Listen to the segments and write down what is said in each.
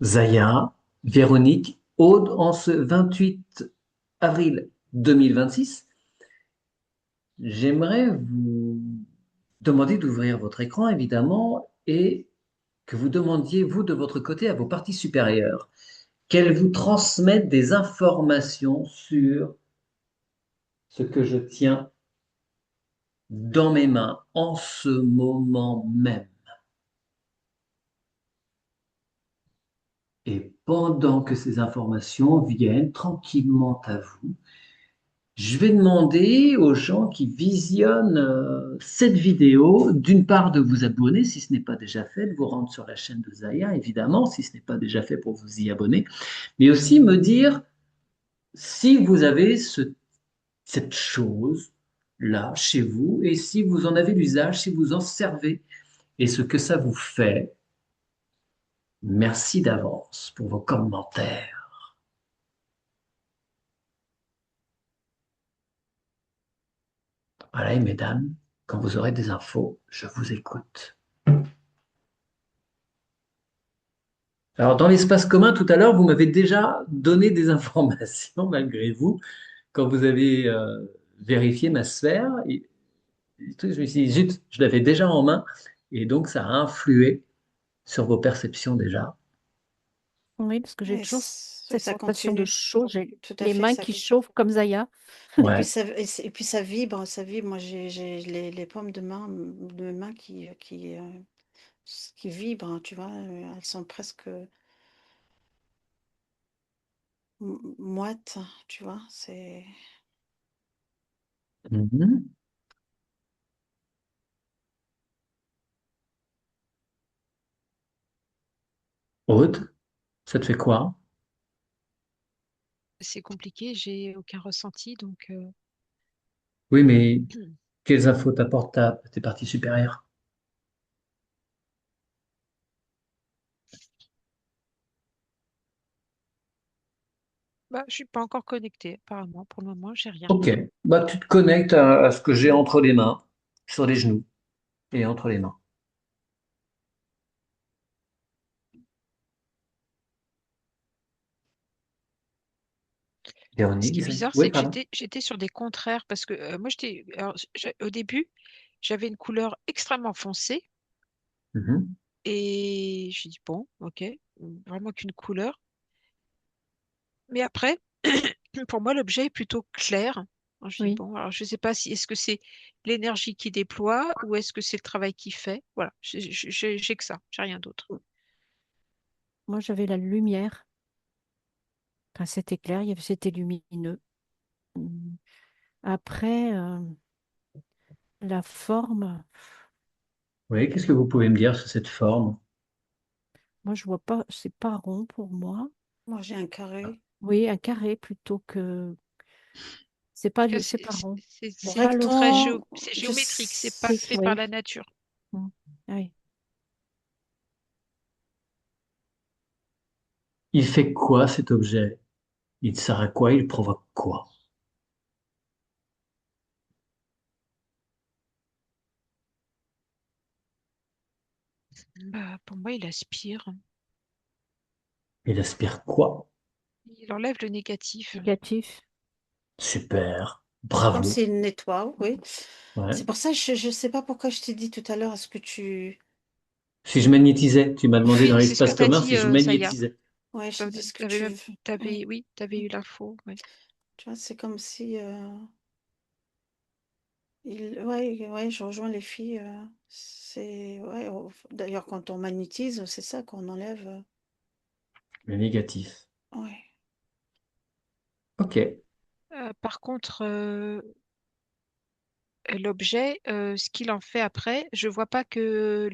Zaya, Véronique, Aude, en ce 28 avril 2026, j'aimerais vous demander d'ouvrir votre écran, évidemment, et que vous demandiez, vous, de votre côté, à vos parties supérieures, qu'elles vous transmettent des informations sur ce que je tiens dans mes mains en ce moment même. Et pendant que ces informations viennent tranquillement à vous, je vais demander aux gens qui visionnent cette vidéo, d'une part de vous abonner si ce n'est pas déjà fait, de vous rendre sur la chaîne de Zaya, évidemment, si ce n'est pas déjà fait pour vous y abonner, mais aussi me dire si vous avez cette chose là chez vous et si vous en avez l'usage, si vous en servez et ce que ça vous fait. Merci d'avance pour vos commentaires. Voilà, et mesdames, quand vous aurez des infos, je vous écoute. Alors, dans l'espace commun, tout à l'heure, vous m'avez déjà donné des informations, malgré vous, quand vous avez vérifié ma sphère. Et tout, je me suis dit, zut, je l'avais déjà en main, et donc ça a influé sur vos perceptions déjà. Oui, parce que j'ai Et toujours oui, cette ça sensation de continue. chaud. J'ai Tout à les fait, mains ça qui continue. chauffent comme Zaya. Ouais. Et puis ça vibre, ça vibre. Moi, j'ai les paumes de mes mains qui vibrent, hein, tu vois. Elles sont presque moites, tu vois. C'est Mhm. Aude, ça te fait quoi? C'est compliqué, j'ai aucun ressenti, donc Oui, mais quelles infos t'apportent tes parties supérieures? bah, je suis pas encore connectée, apparemment. Pour le moment, j'ai rien. Ok, bah, tu te connectes à ce que j'ai entre les mains, sur les genoux et entre les mains. Ce Véronique, qui est disait. bizarre, Oui, c'est que pardon. j'étais sur des contraires parce que moi, au début, j'avais une couleur extrêmement foncée Mhm. et je dis bon, ok, vraiment qu'une couleur. Mais après, pour moi, l'objet est plutôt clair. Alors, je dis Oui, bon, alors je sais pas si est-ce que c'est l'énergie qui déploie ou est-ce que c'est le travail qui fait. Voilà, j'ai que ça, j'ai rien d'autre. moi j'avais la lumière. Quand c'était clair, c'était lumineux. Mm. Après, la forme, Oui, qu'est-ce que vous pouvez me dire sur cette forme? moi je vois pas, c'est pas rond pour moi. moi, j'ai un carré Oui, un carré plutôt que. Parce que C'est pas rond. C'est pas le très rond. rectangle. c'est Je géométrique, c'est pas Oui, fait par oui. la nature. Mm. Oui. Il fait quoi cet objet? Il sert à quoi? Il provoque quoi? Bah, pour moi, il aspire. Il aspire quoi? Il enlève le négatif. Négatif. Super. C'est comme Bravo. s'il nettoie, oui. Ouais. C'est pour ça, je ne sais pas pourquoi je t'ai dit tout à l'heure, est-ce que tu... Si je magnétisais, tu m'as demandé dans Oui, c'est ce que l'espace tu as commun dit, si je Zaya. magnétisais. Ouais, je t'ai dit, est-ce que tu... Oui, Oui, t'avais eu l'info. Ouais. tu vois, c'est comme si... Ouais, ouais, je rejoins les filles. C'est... Ouais, d'ailleurs, quand on magnétise, c'est ça qu'on enlève. Le négatif. Ouais. Ok. Par contre, l'objet, ce qu'il en fait après, je vois pas que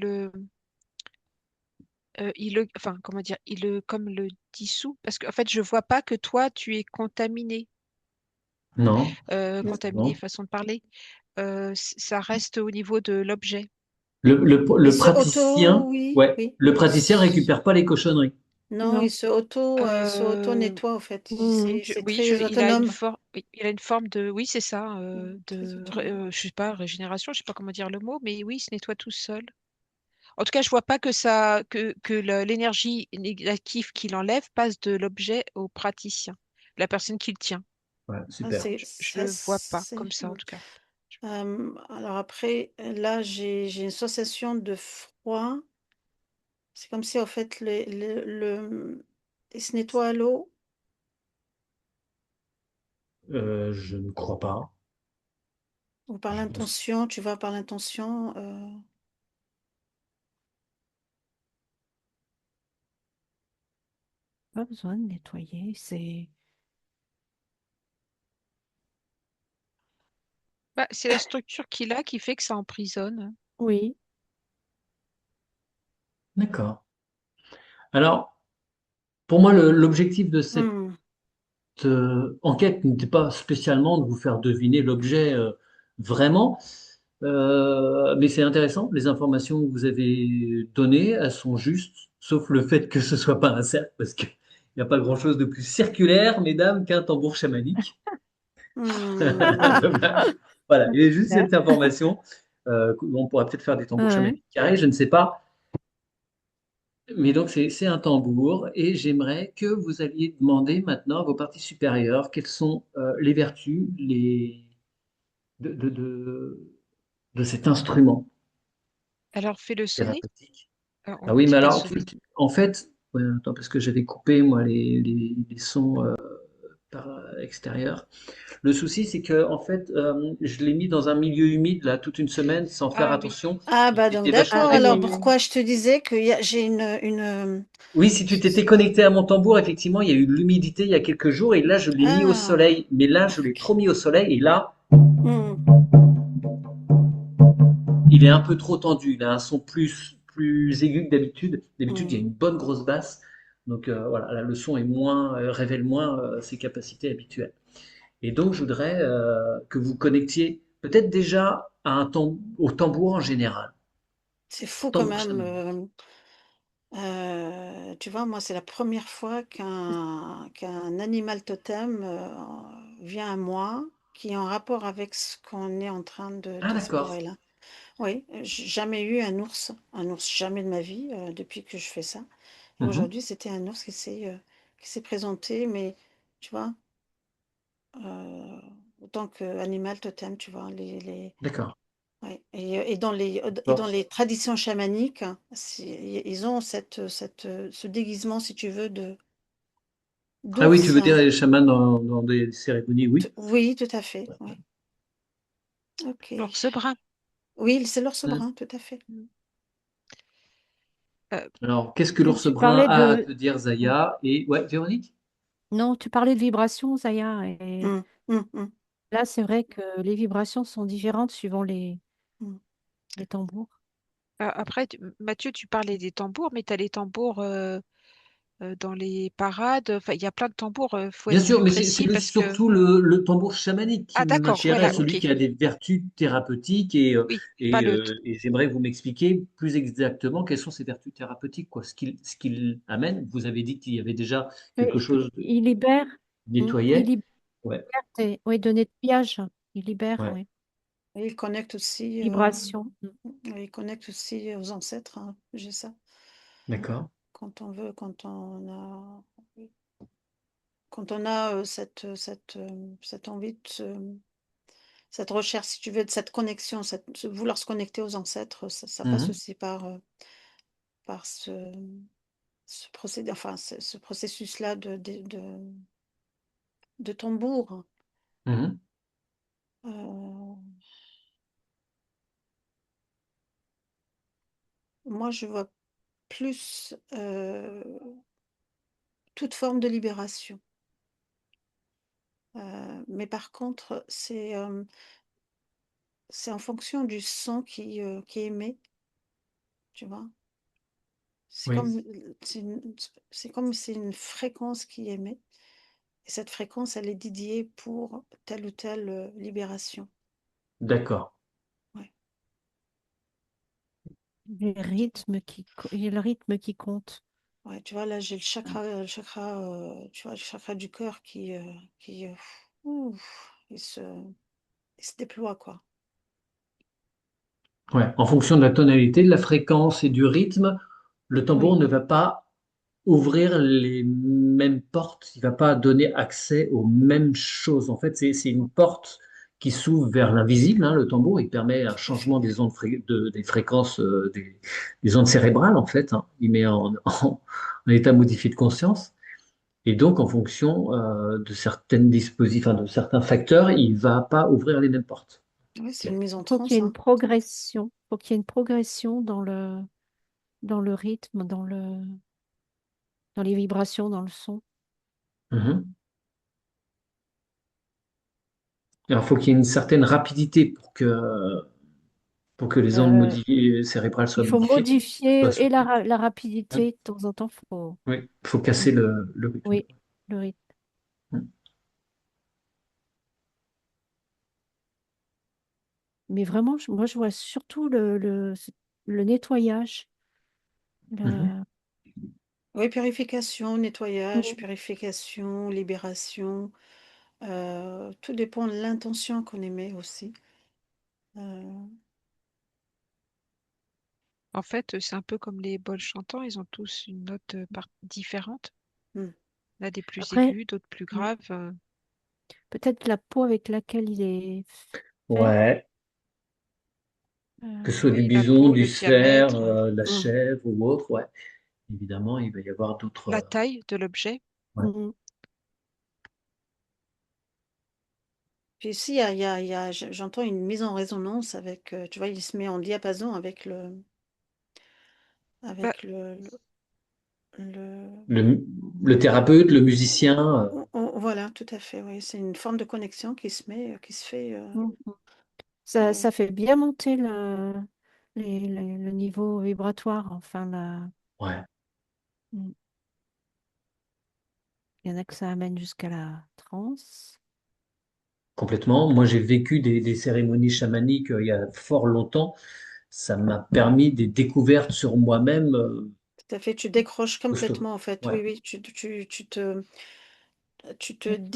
enfin, comment dire, comme le dissout, parce que en fait, je vois pas que toi, tu es contaminé, Non. contaminé, Non. façon de parler. Ça reste au niveau de l'objet. Il Le se auto... praticien, Oui, ouais, oui. le praticien récupère pas les cochonneries. Non, Non. il se Euh, auto-nettoie, en fait. Mm. C'est oui, très autonome. il a une forme de, oui, c'est ça, Très autonome. je sais pas, régénération, je sais pas comment dire le mot, mais oui, il se nettoie tout seul. En tout cas, je vois pas que l'énergie négative qu'il enlève passe de l'objet au praticien, la personne qui le tient. Ouais, Ah, super. Je le vois pas comme ça, en mm. tout cas. Alors après, là, j'ai une sensation de froid. C'est comme si, en fait, il se nettoie à l'eau. Je ne crois pas. Ou par Je pense- l'intention, tu vois, par l'intention. Pas besoin de nettoyer. Bah, c'est la structure qu'il a qui fait que ça emprisonne. Oui, D'accord. Alors, pour moi, l'objectif de cette Hmm. enquête n'était pas spécialement de vous faire deviner l'objet vraiment, mais c'est intéressant. Les informations que vous avez données, elles sont justes, sauf le fait que ce soit pas un cercle, parce qu'il n'y a pas grand-chose de plus circulaire, mesdames, qu'un tambour chamanique. Hmm. Voilà, il y a juste ouais. cette information. On pourra peut-être faire des tambours Ouais. chamaniques carrés, je ne sais pas. Mais donc, c'est un tambour et j'aimerais que vous alliez demander maintenant à vos parties supérieures quelles sont les vertus de, de, de, de cet instrument Alors, fais-le sonner. thérapeutique. On Ah lui oui, dit mais pas alors, sonner. en fait, ouais, attends, parce que j'avais coupé, moi, les sons par extérieurs. Le souci, c'est que, en fait, je l'ai mis dans un milieu humide, là, toute une semaine, sans faire Ah oui. attention. Ah, Il bah donc était vachement Ah d'accord. oui, Alors oui, répandu. oui. pourquoi je te disais que j'ai Oui, si tu t'étais connecté à mon tambour, effectivement, il y a eu de l'humidité il y a quelques jours et là, je l'ai mis au Ah, soleil. Mais là, je l'ai ok. trop mis au soleil et là, Hmm, il est un peu trop tendu. Il a un son plus aigu que d'habitude. D'habitude, il y a hmm. une bonne grosse basse. Donc voilà, là, le son est moins, révèle moins ses capacités habituelles. Et donc, je voudrais que vous connectiez peut-être déjà à au tambour en général. C'est fou quand Tambour même. chamanique. Tu vois, moi, c'est la première fois qu'un animal totem vient à moi, qui est en rapport avec ce qu'on est en train Ah, d'explorer d'accord. là. Oui, j'ai jamais eu un ours jamais de ma vie depuis que je fais ça. Et Mhm. aujourd'hui, c'était un ours qui s'est présenté, mais tu vois, autant qu'animal totem, tu vois, D'accord. ouais. Et dans les traditions chamaniques, ils ont ce déguisement, si tu veux, Ah oui, tu d'ours. veux dire les chamans dans des cérémonies, oui. Oui, tout à fait. Oui. Ok. L'ours brun. Oui, c'est l'ours Mhm. brun, tout à fait. Mm. Euh, Alors, qu'est-ce que Et l'ours tu brun parlais a à de... te dire, Zaya? Et ouais, Véronique? Non, tu parlais de vibrations, Zaya. Et Mm, mm, mm, là, c'est vrai que les vibrations sont différentes suivant mm. les tambours. Après, Mathieu, tu parlais des tambours, mais tu as les tambours dans les parades. Enfin, il y a plein de tambours. Faut Bien être sûr, plus mais précis parce que. surtout le tambour chamanique qui Ah, d'accord, m'intéresse, voilà, celui ok. qui a des vertus thérapeutiques Oui, pas le. et j'aimerais que vous m'expliquiez plus exactement quelles sont ces vertus thérapeutiques, quoi, ce qu'il amène. Vous avez dit qu'il y avait déjà quelque Et chose de il libère, il nettoyé. libère Ouais, oui, de nettoyage. Il libère, ouais, oui. Et Vibration. il connecte aussi aux ancêtres, hein. J'ai ça. d'accord. Quand on veut, quand on a cette envie cette recherche, si tu veux, de cette connexion, vouloir se connecter aux ancêtres, ça passe Mhm, aussi par ce procédé, enfin, ce processus-là de tambour. mhm. Euh, Moi, je vois plus toute forme de libération. Mais par contre, c'est en fonction du son qui est émet, tu vois. C'est Oui, comme, c'est une fréquence qui émet. Et cette fréquence, elle est dédiée pour telle ou telle libération. d'accord. Ouais. Il y a le rythme qui compte. Ouais, tu vois, là, j'ai tu vois, le chakra du cœur qui ouf, il se déploie, quoi. Ouais. En fonction de la tonalité, de la fréquence et du rythme, le tambour Oui. ne va pas ouvrir les mêmes portes, il va pas donner accès aux mêmes choses. En fait, c'est une porte qui s'ouvre vers l'invisible, hein, le tambour. Il permet un Tout à fait. changement des ondes, des fréquences, des ondes cérébrales, en fait, hein. Il met en état modifié de conscience. Et donc, en fonction de certaines dispositifs, enfin, de certains facteurs, il va pas ouvrir les mêmes portes. Oui, c'est Ok. une mise en Faut qu'il y transe, ait une hein. progression. Faut qu'il y ait une progression dans le rythme, dans les vibrations, dans le son. Mhm. Alors, il faut qu'il y ait une certaine rapidité pour que les ondes Euh, cérébrales soient il faut modifiées. modifier Soit et soutenues. la rapidité. De temps en temps, faut. Oui, il faut Mm. casser le rythme. Oui, le rythme. Mm. Mais vraiment, moi, je vois surtout le nettoyage. Mhm. Le... Oui, purification, nettoyage, Mm. purification, libération. Tout dépend de l'intention qu'on émet aussi. Euh, En fait, c'est un peu comme les bols chantants, ils ont tous une note différente. hmm. Il y en a des plus Après, aigus, d'autres plus mm, graves. peut-être la peau avec laquelle il est fait. Ouais, que ce soit du Oui, la bison, peau, du le cerf, diamètre, de la Hmm. chèvre ou autre, ouais. Évidemment, il va y avoir d'autres. la taille de l'objet. Ouais. Mm. Puis ici, j'entends une mise en résonance avec, tu vois, il se met en diapason avec Bah, avec le- Le, le thérapeute, le musicien, voilà, tout à fait, oui. C'est une forme de connexion qui se met, qui se fait. Mm. Euh, Ça fait bien monter le niveau vibratoire. Enfin, ouais, mm. Il y en a que ça amène jusqu'à la transe. complètement. Moi, j'ai vécu des cérémonies chamaniques il y a fort longtemps. Ça m'a permis des découvertes sur moi-même Tout à fait, tu décroches costauds. complètement en fait. Ouais. Oui, oui, tu te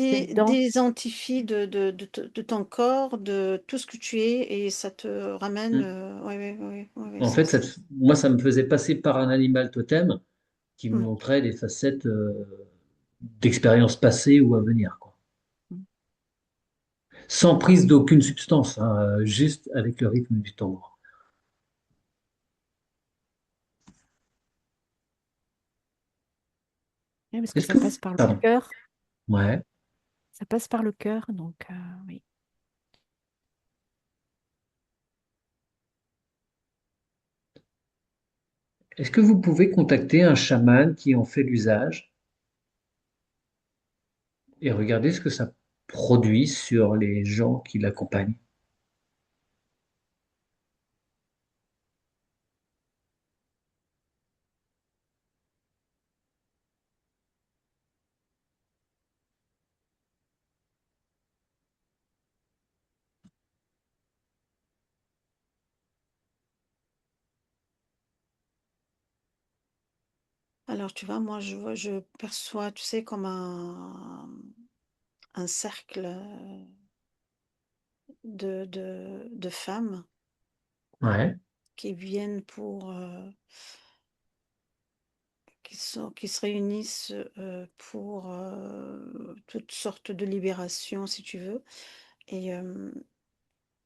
T'es dedans. désidentifies de ton corps, de tout ce que tu es, et ça te ramène. Mm. Oui, oui, oui, oui, oui, En fait, moi, ça me faisait passer par un animal totem qui me Hmm. montrait des facettes d'expériences passées ou à venir, quoi. Mm. Sans prise d'aucune substance, hein, juste avec le rythme du tambour. Oui, parce que Est-ce ça que passe par le pardon. cœur. Ouais. Ça passe par le cœur, donc oui. Est-ce que vous pouvez contacter un chaman qui en fait l'usage et regarder ce que ça produit sur les gens qui l'accompagnent? Alors, tu vois, moi, je perçois, tu sais, comme un cercle de femmes Ouais. qui viennent qui se réunissent pour toutes sortes de libérations, si tu veux. Et, euh,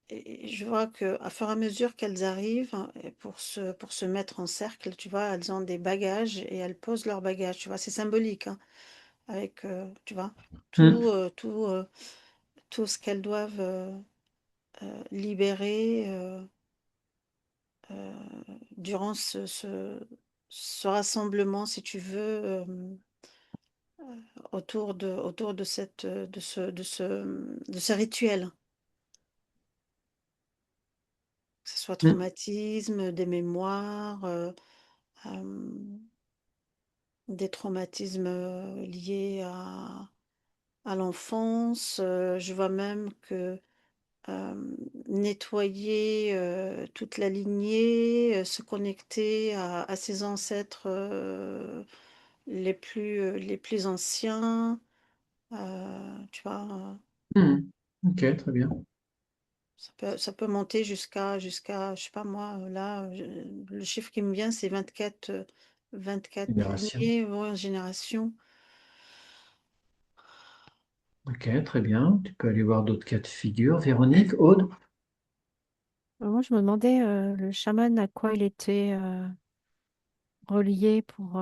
et je vois que à fur et à mesure qu'elles arrivent, hein, et pour se mettre en cercle, tu vois, elles ont des bagages et elles posent leurs bagages. Tu vois, c'est symbolique, hein, avec, tu vois, Hmm. tout ce qu'elles doivent libérer euh, durant ce rassemblement, si tu veux, autour de de ce rituel. Que ce soit Hmm. traumatisme, des mémoires, euh, des traumatismes liés à l'enfance. Je vois même que nettoyer toute la lignée, se connecter à ses ancêtres les plus anciens, tu vois. Hmm. Ok, très bien. Ça peut monter jusqu'à, je sais pas moi, là, le chiffre qui me vient, c'est 24, 24 Génération. lignées, ouais, génération. Ok, très bien. Tu peux aller voir d'autres cas de figure. Véronique, Aude? Moi, je me demandais, le chaman, à quoi il était relié pour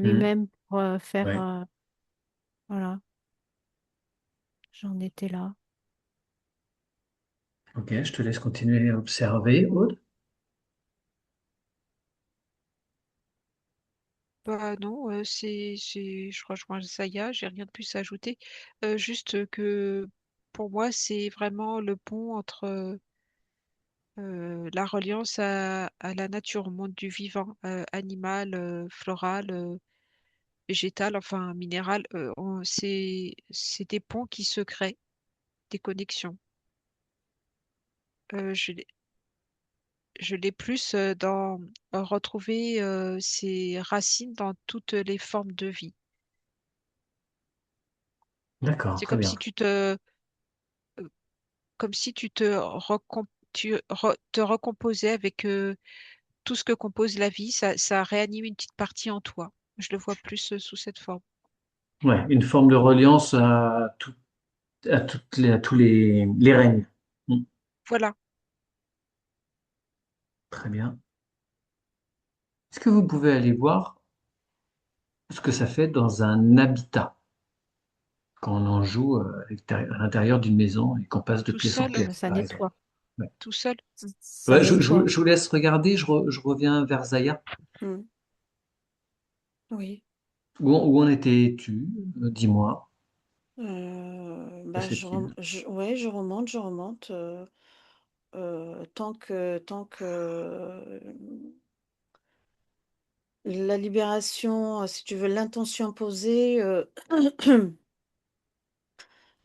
Hmm. lui-même, pour faire... Ouais. voilà, j'en étais là. Ok, je te laisse continuer à observer, Aude. Bah non, je rejoins Saya, j'ai rien de plus à ajouter. Juste que pour moi, c'est vraiment le pont entre la reliance à la nature, au monde du vivant, animal, floral, végétal, enfin minéral. C'est des ponts qui se créent, des connexions. Euh, je l'ai je l'ai plus dans retrouver ses racines dans toutes les formes de vie. D'accord, C'est très bien. comme si tu te recomposais avec tout ce que compose la vie, ça réanime une petite partie en toi. Je le vois plus sous cette forme. Ouais, une forme de reliance à tous les règnes. Hmm. Voilà, Très bien. Est-ce que vous pouvez aller voir ce que ça fait dans un habitat quand on en joue à l'intérieur d'une maison et qu'on passe de tout pièce en seul, Mais pièce, ça par exemple? nettoie. Ouais. tout seul. Ça Ouais, nettoie. je vous laisse regarder, je reviens vers Zaya. Hmm. Oui. Où en étais-tu? Dis-moi. Que Bah, fait-il? ouais, je remonte, je remonte. Tant que la libération, si tu veux, l'intention posée,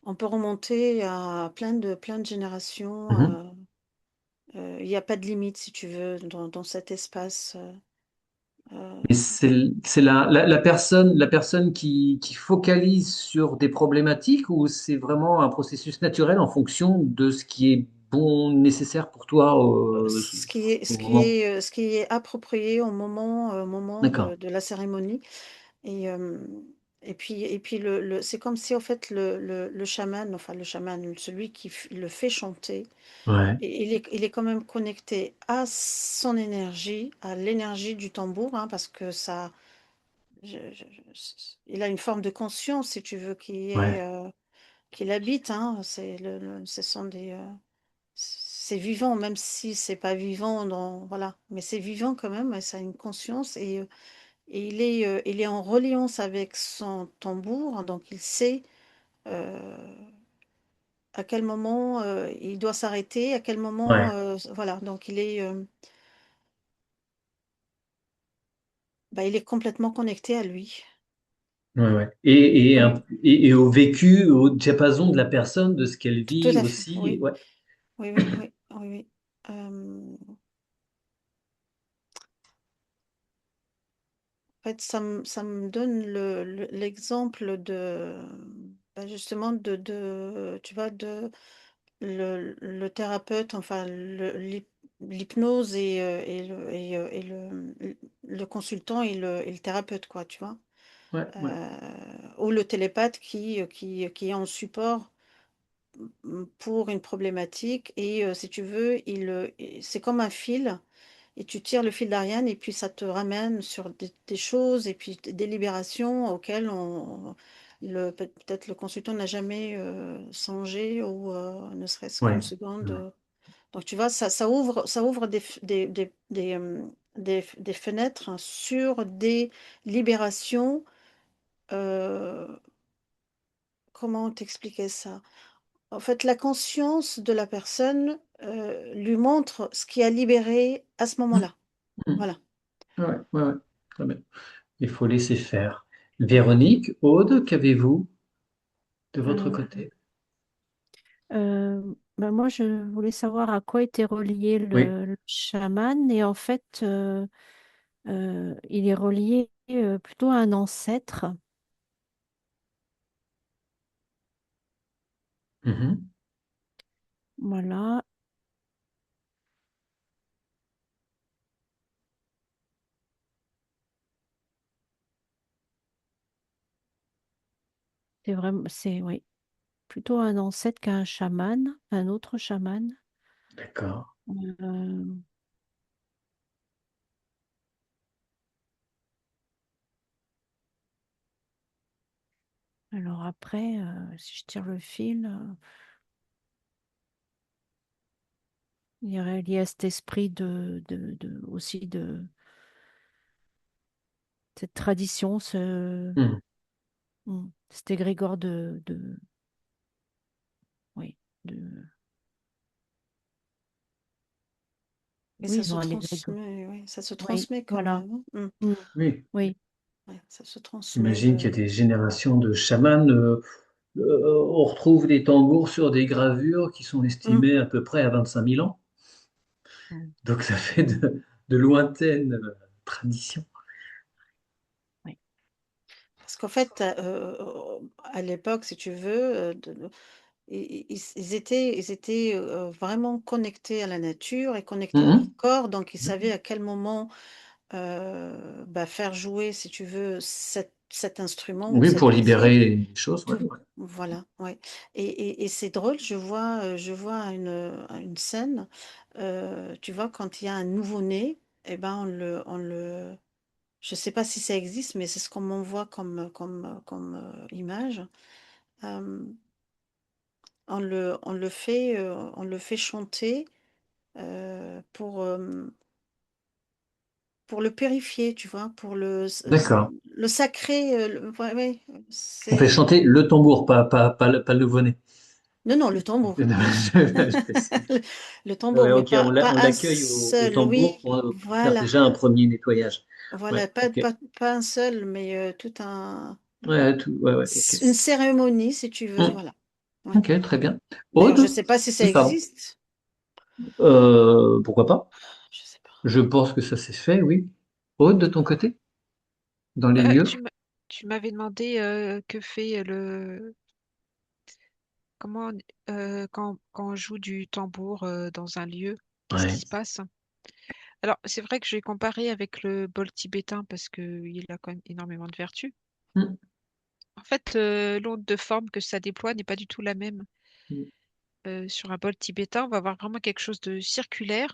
on peut remonter à plein de générations. Mhm. Il n'y a pas de limite, si tu veux, dans cet espace. Mais Euh, c'est la personne qui focalise sur des problématiques ou c'est vraiment un processus naturel en fonction de ce qui est bon, nécessaire pour toi ce qui est, au ce qui moment? est, ce qui est approprié au moment D'accord. de la cérémonie. Et, euh, et puis c'est comme si, en fait, le chaman, enfin le chaman, celui qui le fait chanter, Ouais, et il est quand même connecté à son énergie, à l'énergie du tambour, hein, parce que ça, il a une forme de conscience, si tu veux, ouais, qui l'habite, hein. Ce sont c'est vivant, même si c'est pas vivant voilà, mais c'est vivant quand même, et ça a une conscience, et il est en reliance avec son tambour, donc il sait à quel moment il doit s'arrêter, à quel moment, ouais, voilà, donc il est complètement connecté à lui. ouais, ouais. Oui, Et au vécu, au diapason de la personne, de ce qu'elle tout vit à fait, aussi. oui, Ouais. oui, oui, oui, oui, oui. En fait, ça me donne l'exemple justement, tu vois, le thérapeute, enfin, l'hypnose, et le consultant, et le thérapeute, quoi, tu vois. Ouais, ouais, Ou le télépathe qui est en support pour une problématique, et si tu veux, c'est comme un fil, et tu tires le fil d'Ariane, et puis ça te ramène sur des choses, et puis des libérations auxquelles peut-être le consultant n'a jamais songé, ou ne serait-ce qu'une ouais. seconde. Ouais. Donc tu vois, ça ouvre des fenêtres, hein, sur des libérations. euh, Comment t'expliquer ça? En fait, la conscience de la personne lui montre ce qui a libéré à ce moment-là. Mhm. Voilà. Ouais, ouais, ouais. Très bien. Il faut laisser faire. Oui. Véronique, Aude, qu'avez-vous de votre Euh, côté? moi, je voulais savoir à quoi était relié Oui. le chaman. Et en fait, il est relié plutôt à un ancêtre. Mhm. Voilà. C'est vraiment, c'est, oui, plutôt un ancêtre qu'un chaman, un autre chaman. D'accord. Euh, alors après, si je tire le fil, il y aurait lié à cet esprit aussi de cette tradition, Hmm. cet égrégore oui, Et oui, ça ils se ont un égrégore. transmet, oui, ça se Oui, transmet quand voilà. même, hein. Mm, Oui, oui. Ouais, ça se transmet j'imagine qu'il y de. a des générations de chamans. On retrouve des tambours sur des gravures qui sont Mm. estimées à peu près à 25 000 ans. Mm, Donc ça fait de lointaines traditions. oui. Parce qu'en fait, à l'époque, si tu veux, ils étaient vraiment connectés à la nature et connectés à leur Mhm. corps, donc ils savaient à quel moment bah, faire jouer, si tu veux, cet instrument ou Oui, pour cette musique. libérer les choses. Ouais, ouais. Voilà, ouais. Et c'est drôle, je vois une scène, tu vois, quand il y a un nouveau-né, eh ben je sais pas si ça existe, mais c'est ce qu'on m'envoie comme image. Euh, on le fait chanter pour le purifier, tu vois, pour D'accord. le sacré. Ouais, ouais, On fait c'est. chanter le tambour, pas le nouveau-né. Non, non, le tambour. Je précise. Le, le tambour, Ouais, mais ok, pas on un l'accueille au seul, tambour oui, pour faire voilà. déjà un premier nettoyage. Voilà, Ouais, pas, ok. pas, pas un seul, mais tout un. Ouais, ok. Une cérémonie, si tu veux, Hmm, voilà. Ouais. ok, très bien. D'ailleurs, je ne Aude, sais pas si ça c'est ça. existe. Pourquoi pas? Je sais pas. Je pense que ça s'est fait, oui. Aude, de ton côté, dans les lieux? Tu m'avais demandé que fait comment quand on joue du tambour dans un lieu, qu'est-ce qui Ouais. se passe? Alors, c'est vrai que j'ai comparé avec le bol tibétain parce qu'il a quand même énormément de vertus. Hmm, En fait, l'onde de forme que ça déploie n'est pas du tout la même. hmm, Sur un bol tibétain, on va avoir vraiment quelque chose de circulaire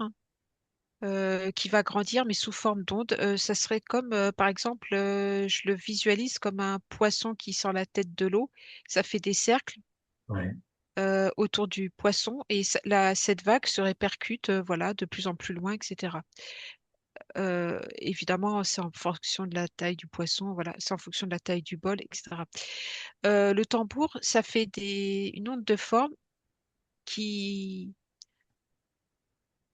qui va grandir, mais sous forme d'onde. Ça serait comme, par exemple, je le visualise comme un poisson qui sort la tête de l'eau. Ça fait des cercles ouais. autour du poisson et cette vague se répercute, voilà, de plus en plus loin, etc. Évidemment, c'est en fonction de la taille du poisson, voilà, c'est en fonction de la taille du bol, etc. Le tambour, ça fait une onde de forme qui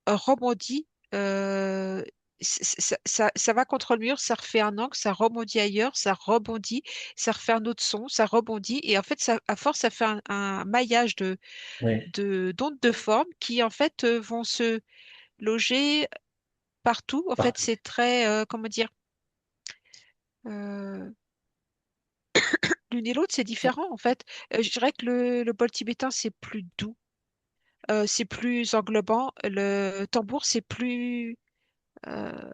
rebondit. euh, ça va contre le mur, ça refait un angle, ça rebondit ailleurs, ça rebondit, ça refait un autre son, ça rebondit. Et en fait, à force, ça fait un maillage Ouais. d'ondes de forme qui, en fait, vont se loger partout. En fait, Partout. c'est très, comment dire, euh, l'une et l'autre, c'est différent, en fait. Je dirais que le bol tibétain, c'est plus doux, c'est plus englobant. Le tambour, c'est euh,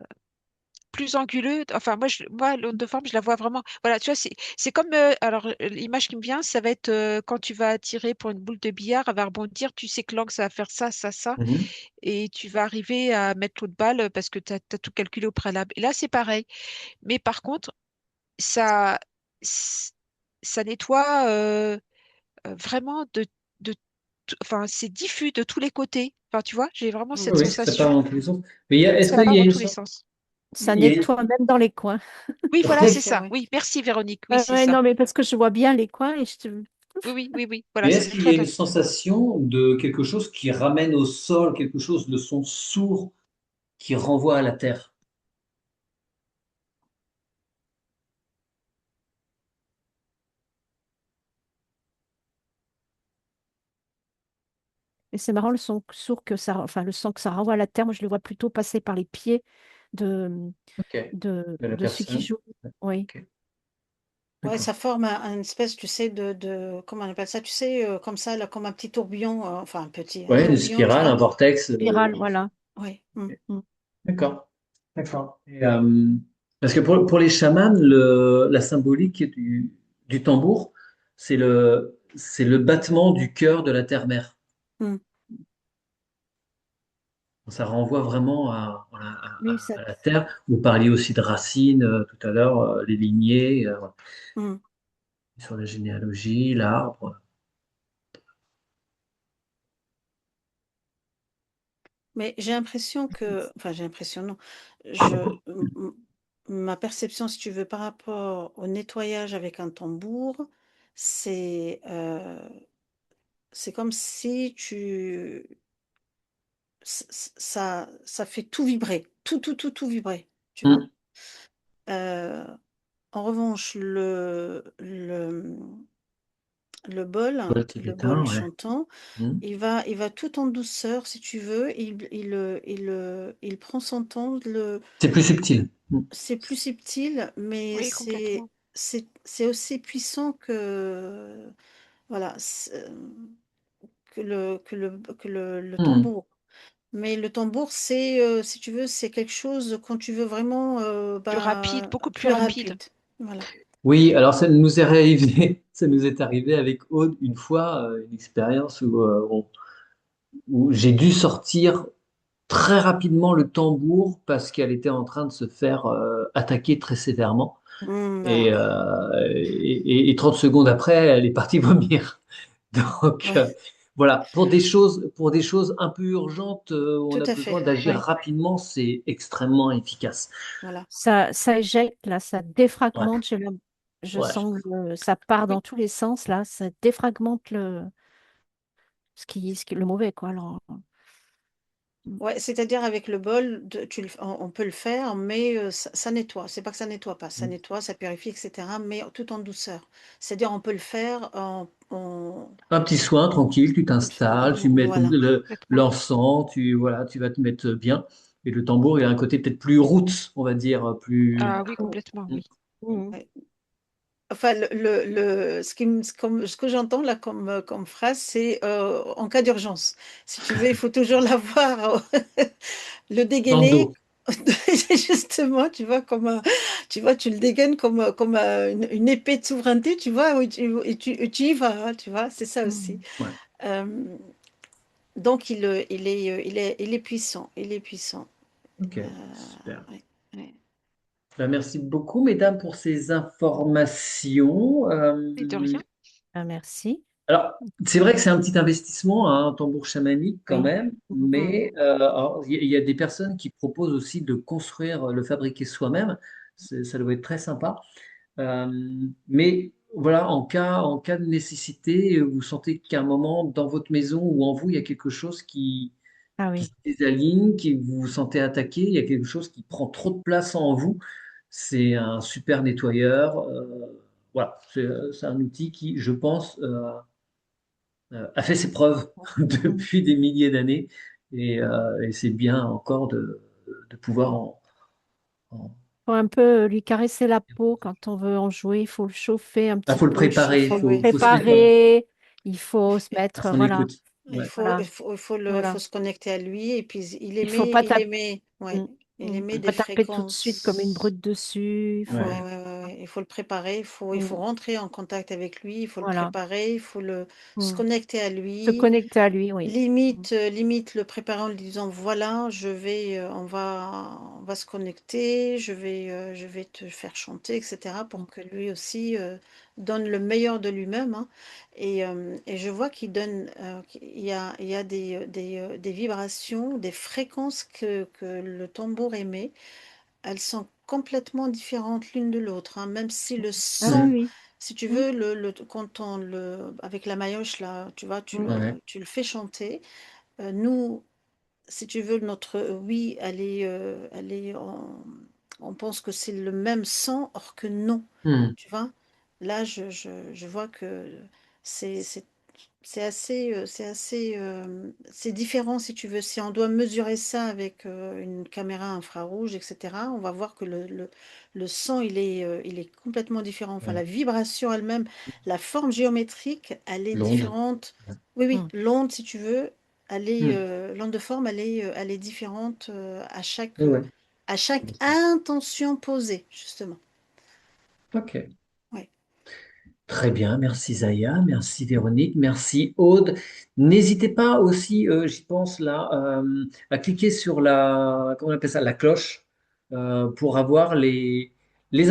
plus anguleux. Enfin, moi, l'onde de forme, je la vois vraiment. Voilà, tu vois, c'est comme. Alors, l'image qui me vient, ça va être quand tu vas tirer pour une boule de billard, elle va rebondir, tu sais que l'angle, ça va faire ça, ça, ça, Mhm. et tu vas arriver à mettre l'autre balle parce que tu as tout calculé au préalable. Et là, c'est pareil. Mais par contre, ça, c- ça nettoie vraiment enfin, c'est diffus de tous les côtés. Enfin, tu vois, j'ai vraiment Oui, cette oui, ça part sensation. dans tous les sens. Mais est-ce Ça qu'il part y a dans une tous les sorte... sens. Ça il y a une- nettoie même dans les coins. Oui, Tout voilà, à c'est Oui. fait, ça. oui. Oui, merci Véronique. Oui, c'est Ouais, ça. non, mais parce que je vois bien les coins et Oui, oui, oui, oui. Mais Voilà, ça est-ce qu'il y nettoie. a une sensation de quelque chose qui ramène au sol, quelque chose de son sourd qui renvoie à la terre? Et c'est marrant le son sourd que ça, enfin le son que ça renvoie à la terre. Moi, je le vois plutôt passer par les pieds de, Ok. De la de celui qui personne. joue. Oui. Ok. Ouais, D'accord. ça forme un espèce, tu sais, comment on appelle ça, tu sais, comme ça, là, comme un petit tourbillon, enfin un Ouais, une tourbillon, tu spirale, un vois. vortex. Spirale, voilà. Oui. D'accord. D'accord. Parce que pour les chamans, la symbolique du tambour, c'est le battement du cœur de la terre-mère. Hmm. Ça renvoie vraiment à, voilà, Oui, ça, à la terre. Vous parliez aussi de racines tout à l'heure, les lignées, Hmm. sur la généalogie, l'arbre. Mais j'ai l'impression que, enfin j'ai l'impression non, je, ma perception, si tu veux, par rapport au nettoyage avec un tambour, c'est c'est comme si ça fait tout vibrer, tout vibrer, tu vois. Hmm. Euh, En revanche, Paul le bol tibétain, ouais. chantant, Hmm. il va tout en douceur, si tu veux. Il prend son temps. C'est plus subtil. Hmm. C'est plus subtil, mais Oui, complètement. c'est aussi puissant que, voilà, le Hmm. tambour. Mais le tambour, c'est, si tu veux, c'est quelque chose quand tu veux vraiment Plus rapide, bah, beaucoup plus plus rapide. rapide. Voilà. Oui, alors ça nous est arrivé, ça nous est arrivé avec Aude une fois, une expérience où j'ai dû sortir très rapidement le tambour parce qu'elle était en train de se faire attaquer très sévèrement. Voilà. Et 30 secondes après, elle est partie vomir. Donc Ouais, voilà, pour des choses un peu urgentes, où on tout a à besoin fait. d'agir Oui, rapidement, c'est extrêmement efficace. voilà. ça éjecte, là, ça Ouais, défragmente. Je ouais. sens que ça part Oui, dans tous les sens, là. Ça défragmente le mauvais, quoi. Alors, Ouais, c'est-à-dire avec le bol, on peut le faire, mais ça nettoie. C'est pas que ça nettoie pas, ça nettoie, ça purifie, etc. Mais tout en douceur. C'est-à-dire on peut le faire Un petit soin tranquille, tu t'installes, tu mets voilà. complètement. l'encens, voilà, tu vas te mettre bien. Et le tambour, il a un côté peut-être plus roots, on va dire, plus. Ah oui, complètement, oui. Mhm. Ouais. Enfin, ce que j'entends là comme phrase, c'est en cas d'urgence. Si tu veux, il faut toujours l'avoir, le Dans le dégainer. dos. Justement, tu vois, tu vois, tu le dégaines comme une épée de souveraineté, tu vois, et tu y vas, hein, tu vois, c'est ça aussi. mm. Ouais, Euh, donc, il est puissant, il est puissant. ok, Euh, super. ouais, ouais. Ben, merci beaucoup, mesdames, pour ces informations. Et de rien. Ah, merci. Alors, c'est vrai que c'est un petit investissement, hein, un tambour chamanique quand Oui. même, Mm. mais alors, il y a des personnes qui proposent aussi de construire, le fabriquer soi-même. Ça doit être très sympa. Euh, mais voilà, en cas de nécessité, vous sentez qu'à un moment, dans votre maison ou en vous, il y a quelque chose Ah qui oui. se désaligne, qui vous vous sentez attaqué, il y a quelque chose qui prend trop de place en vous. C'est un super nettoyeur. Voilà, c'est un outil qui, je pense, a fait ses preuves Mm. depuis des milliers d'années. Et c'est bien encore de pouvoir en- Faut un peu lui caresser la peau quand on veut en jouer. Il faut le chauffer un Ah, petit faut le peu, préparer, Chauffer, oui, faut se mettre préparer. Il faut se à mettre, son voilà, écoute. Ouais. voilà, il faut voilà. se connecter à lui et puis Il faut pas taper. ouais, il émet Faut des pas taper tout de suite comme une fréquences. brute dessus. Il Ouais. Ouais, faut, ouais. Il faut le préparer, il faut mm, rentrer en contact avec lui, il faut le voilà. préparer, se Mm. connecter à Se lui. connecter à lui, oui. Mm. Limite le préparer en lui disant, voilà, on va se connecter, je vais te faire chanter, etc. pour que lui aussi donne le meilleur de lui-même, hein. Et je vois qu'il donne, il y a des vibrations, des fréquences que le tambour émet. Elles sont complètement différentes l'une de l'autre, hein, même si le Ah oui, son, oui. si tu Mm. veux, quand avec la maillotche, là, tu vois, Mm. Ouais. tu le fais chanter. Nous, si tu veux, notre oui, on pense que c'est le même son, or que non, Hmm. tu vois. Là, je vois que c'est, c'est c'est différent si tu veux. Si on doit mesurer ça avec une caméra infrarouge, etc., on va voir que le son, il est complètement différent. Enfin, Ouais. la vibration elle-même, la forme géométrique, elle est L'onde. différente. Oui, oui, Mm. l'onde, si tu veux, Hmm. l'onde de forme, elle est différente Ouais, ouais. à chaque intention posée, justement. Ok. Ouais. Très bien, merci Zaya, merci Véronique, merci Aude. N'hésitez pas aussi, j'y pense là, à cliquer sur comment on appelle ça, la cloche, pour avoir les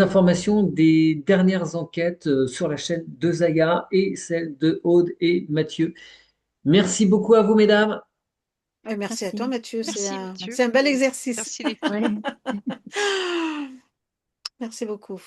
informations des dernières enquêtes sur la chaîne de Zaya et celle de Aude et Mathieu. Merci beaucoup à vous, mesdames. Et merci à toi, Merci. Mathieu. Merci Mathieu. C'est un bel exercice. Merci les filles. Ouais. Merci beaucoup.